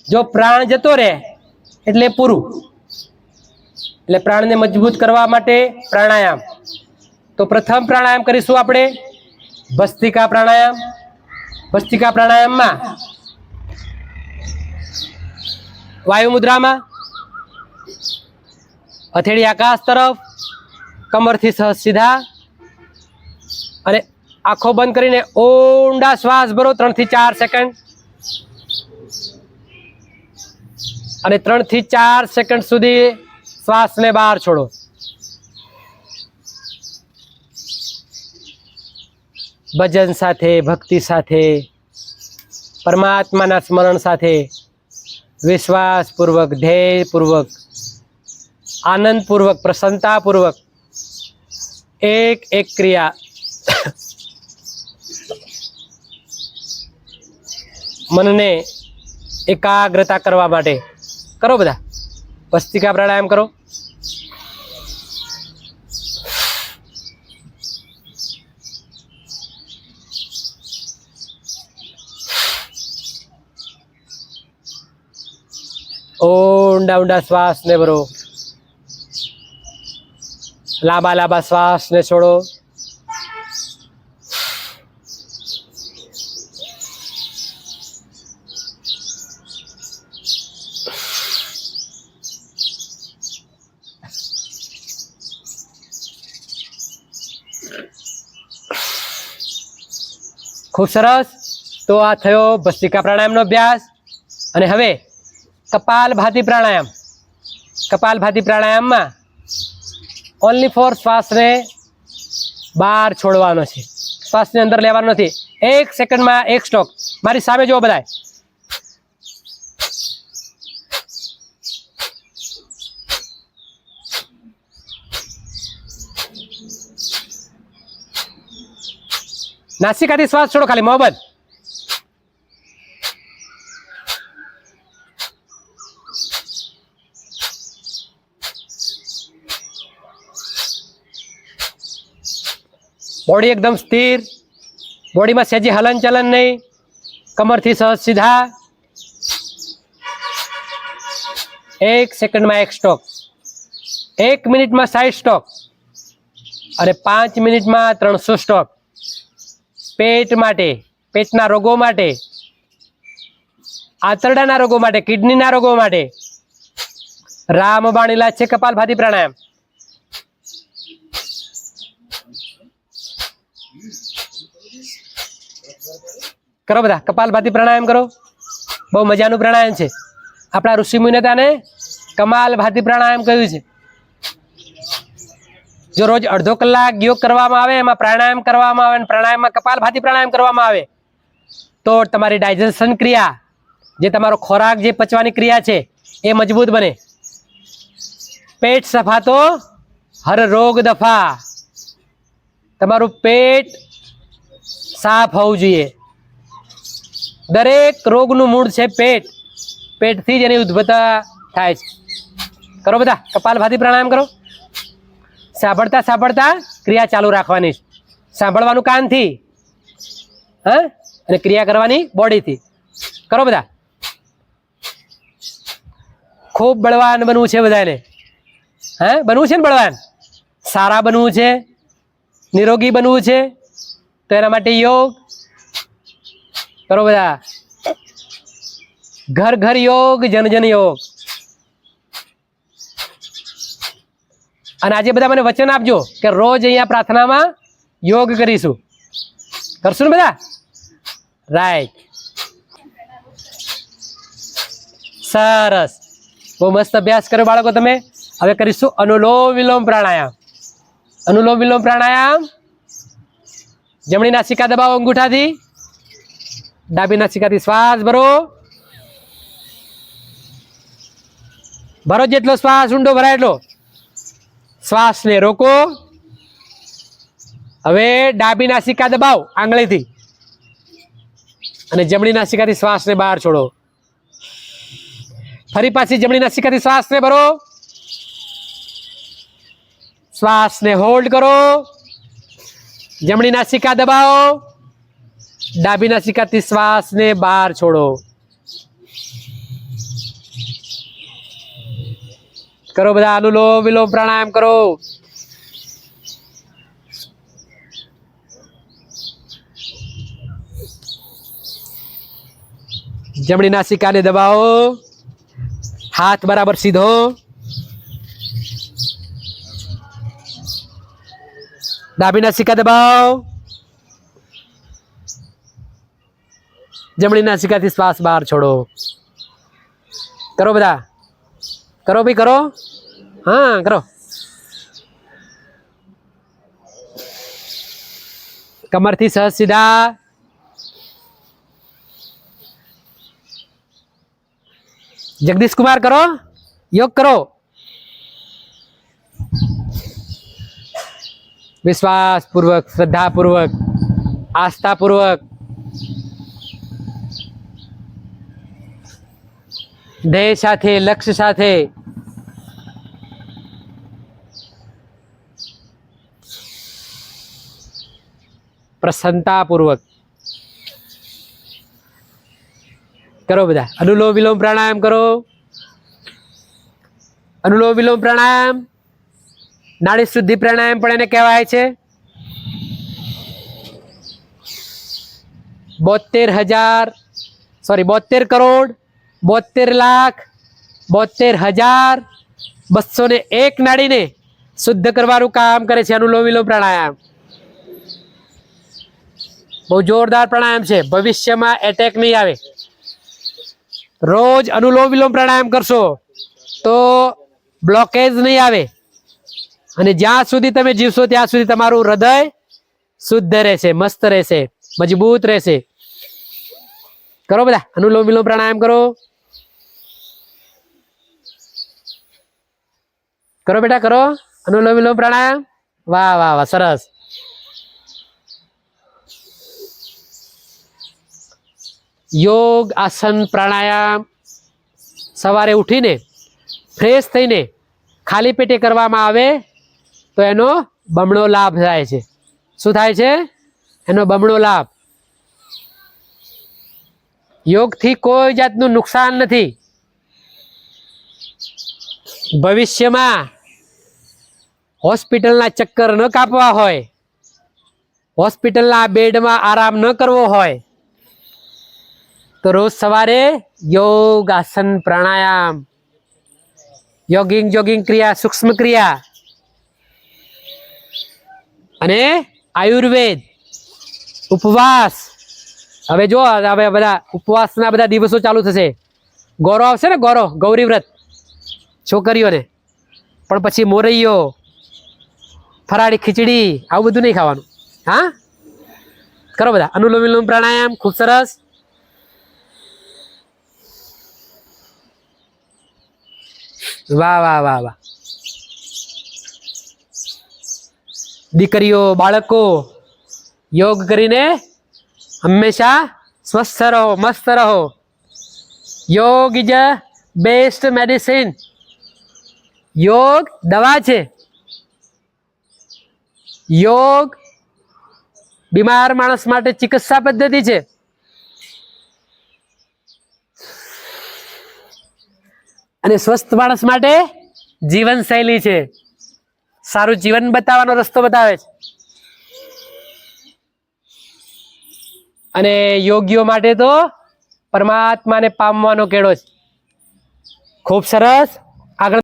જો પ્રાણ જતો રહે એટલે પૂરું. એટલે પ્રાણને મજબૂત કરવા માટે પ્રાણાયામ. તો પ્રથમ પ્રાણાયામ કરીશું આપણે ભસ્ત્રિકા પ્રાણાયામ. ભસ્ત્રિકા પ્રાણાયામમાં વાયુ મુદ્રામાં હથેળી આકાશ તરફ, કમરથી સહજ સીધા, અને આંખો બંધ કરીને ઊંડા શ્વાસ ભરો 3 થી 4 સેકન્ડ, અને 3 થી 4 સેકન્ડ સુધી શ્વાસને બહાર છોડો. ભજન સાથે, ભક્તિ સાથે, પરમાત્માના સ્મરણ સાથે, વિશ્વાસપૂર્વક, ધ્યેયપૂર્વક, આનંદપૂર્વક, પ્રસન્નતાપૂર્વક એક એક ક્રિયા મનને એકાગ્રતા કરવા માટે કરો. બધા ભસ્ત્રિકા પ્રાણાયામ કરો. ઊંડા ઊંડા શ્વાસને ભરો, લાંબા લાંબા શ્વાસને છોડો. ખૂબ સરસ. તો આ થયો ભસ્ત્રિકા પ્રાણાયામનો અભ્યાસ. અને હવે કપાલભાતિ પ્રાણાયામ. કપાલભાતિ પ્રાણાયામમાં ઓનલી ફોર શ્વાસને બહાર છોડવાનો છે, શ્વાસને અંદર લેવાનો નથી. 1 સેકન્ડમાં 1 સ્ટોક. મારી સામે જુઓ બધા. નાસિકાથી શ્વાસ છોડો ખાલી, મોહબ્બત. બોડી એકદમ સ્થિર, બોડીમાં સહેજી હલન ચલન નહીં, કમરથી સહજ સીધા. 1 સેકન્ડમાં 1 સ્ટોક, 1 મિનિટમાં 60 સ્ટોક, અને 5 મિનિટમાં 300 સ્ટોક. પેટ માટે, પેટના રોગો માટે, આંતરડાના રોગો માટે, કિડનીના રોગો માટે રામબાણ ઇલાજ છે કપાલભાતિ પ્રાણાયામ. કરો બધા, કપાલભાતિ પ્રાણાયામ કરો. બહુ મજાનું પ્રાણાયામ છે. આપણા ઋષિમુનિએ તેને કપાલભાતિ પ્રાણાયામ કહ્યું છે. જો રોજ અડધો કલાક યોગ કરવામાં આવે, એમાં પ્રાણાયામ કરવામાં આવે, અને પ્રાણાયામમાં કપાલભાતિ પ્રાણાયામ કરવામાં આવે, તો તમારી ડાયજેશન ક્રિયા, જે તમારો ખોરાક, જે પચવાની ક્રિયા છે, એ મજબૂત બને. પેટ સફા તો હર રોગ દફા. તમારું પેટ સાફ હોવું જોઈએ. દરેક રોગનું મૂળ છે પેટ. પેટથી જ એની ઉદ્ભવતા થાય છે. કરો બધા, કપાલભાતિ પ્રાણાયામ કરો. સાંભળતા સાંભળતા ક્રિયા ચાલુ રાખવાની. સાંભળવાનું કાનથી, હા, અને ક્રિયા કરવાની બોડીથી. કરો બધા. ખૂબ બળવાન બનવું છે બધાને. હા, બનવું છે ને બળવાન, સારા બનવું છે, નિરોગી બનવું છે. તો એના માટે યોગ કરો બધા. ઘર ઘર યોગ, જન જન યોગ. અને આજે બધા મને વચન આપજો કે રોજ અહીંયા પ્રાર્થનામાં યોગ કરીશું. કરશું ને બધા? રાઈટ, સરસ, બહુ મસ્ત અભ્યાસ કર્યો બાળકો તમે. હવે કરીશું અનુલોમ વિલોમ પ્રાણાયામ. અનુલોમ વિલોમ પ્રાણાયામ. જમણી નાસિકા દબાવો અંગૂઠાથી, ડાબી નાસિકાથી શ્વાસ ભરો. ભરો જેટલો શ્વાસ ઊંડો ભરાય એટલો. શ્વાસને રોકો. હવે ડાબી નાસિકા દબાવો આંગળીથી, અને જમણી નાસિકાથી શ્વાસને બહાર છોડો. ફરી પાછી જમણી નાસિકાથી શ્વાસને ભરો. શ્વાસને હોલ્ડ કરો. જમણી નાસિકા દબાવો, ડાબી નાસિકાથી શ્વાસને બહાર છોડો. કરો બધા અનુલોમ વિલોમ પ્રાણાયામ કરો. જમણી નાસિકાને દબાવો, હાથ બરાબર સીધો. ડાબી નાસિકા દબાવો, જમણી નાસિકાથી શ્વાસ બહાર છોડો. કરો બધા, કરો ભાઈ કરો. હા કરો. કમરથી સહજ સીધા. જગદીશ કુમાર કરો, યોગ કરો. વિશ્વાસ પૂર્વક, શ્રદ્ધા પૂર્વક, આસ્થા પૂર્વક, ધ્યેય સાથે, લક્ષ્ય સાથે. પ્રસન્નતા પૂર્વક કરો બધા. અનુલોમ વિલોમ પ્રાણાયામ કરો. અનુલોમ વિલોમ પ્રાણાયામ નાડી શુદ્ધિ પ્રાણાયામ પણ એને કહેવાય છે. 72 કરોડ 72,72,201 નાડીને શુદ્ધ કરવાનું કામ કરે છે અનુલોમ વિલોમ પ્રાણાયામ. બહુ જોરદાર પ્રાણાયામ છે. ભવિષ્યમાં એટેક નહીં આવે. રોજ અનુલોમ વિલોમ પ્રાણાયામ કરશો તો બ્લોકેજ નહીં આવે. અને જ્યાં સુધી તમે જીવશો ત્યાં સુધી તમારું હૃદય શુદ્ધ રહેશે, મસ્ત રહેશે, મજબૂત રહેશે. કરો બધા અનુલોમ વિલોમ પ્રાણાયામ કરો. કરો બેટા કરો અનુલોમ વિલોમ પ્રાણાયામ. વાહ વાહ વાહ, સરસ. યોગ આસન પ્રાણાયામ સવારે ઉઠીને ફ્રેશ થઈને ખાલી પેટે કરવામાં આવે તો એનો બમણો લાભ થાય છે. શું થાય છે? એનો બમણો લાભ. યોગથી કોઈ જાતનું નુકસાન નથી. ભવિષ્યમાં હોસ્પિટલના ચક્કર ન કાપવા હોય, હોસ્પિટલના બેડમાં આરામ ન કરવો હોય તો રોજ સવારે યોગ આસન પ્રાણાયામ, જોગિંગ ક્રિયા, સૂક્ષ્મ ક્રિયા અને આયુર્વેદ, ઉપવાસ. હવે જો હવે બધા ઉપવાસના બધા દિવસો ચાલુ થશે. ગૌરવ આવશે ને, ગૌરવ ગૌરી વ્રત છોકરીઓને. પણ પછી મોરૈયો, ફરાળી ખીચડી આવું બધું નહીં ખાવાનું. હા કરો બધા અનુલોમ વિલોમ પ્રાણાયામ. ખૂબ સરસ. વાહ વાહ વાહ વાહ. દીકરીઓ, બાળકો યોગ કરીને હંમેશા સ્વસ્થ રહો, મસ્ત રહો. યોગ ઇઝ અ બેસ્ટ મેડિસિન. યોગ દવા છે. યોગ બીમાર માણસ માટે ચિકિત્સા પદ્ધતિ છે. અને સ્વસ્થ માણસ માટે જીવન શૈલી છે. સારું જીવન બતાવવાનો રસ્તો બતાવે છે. અને યોગીઓ માટે તો પરમાત્માને પામવાનો કેળો છે. ખૂબ સરસ.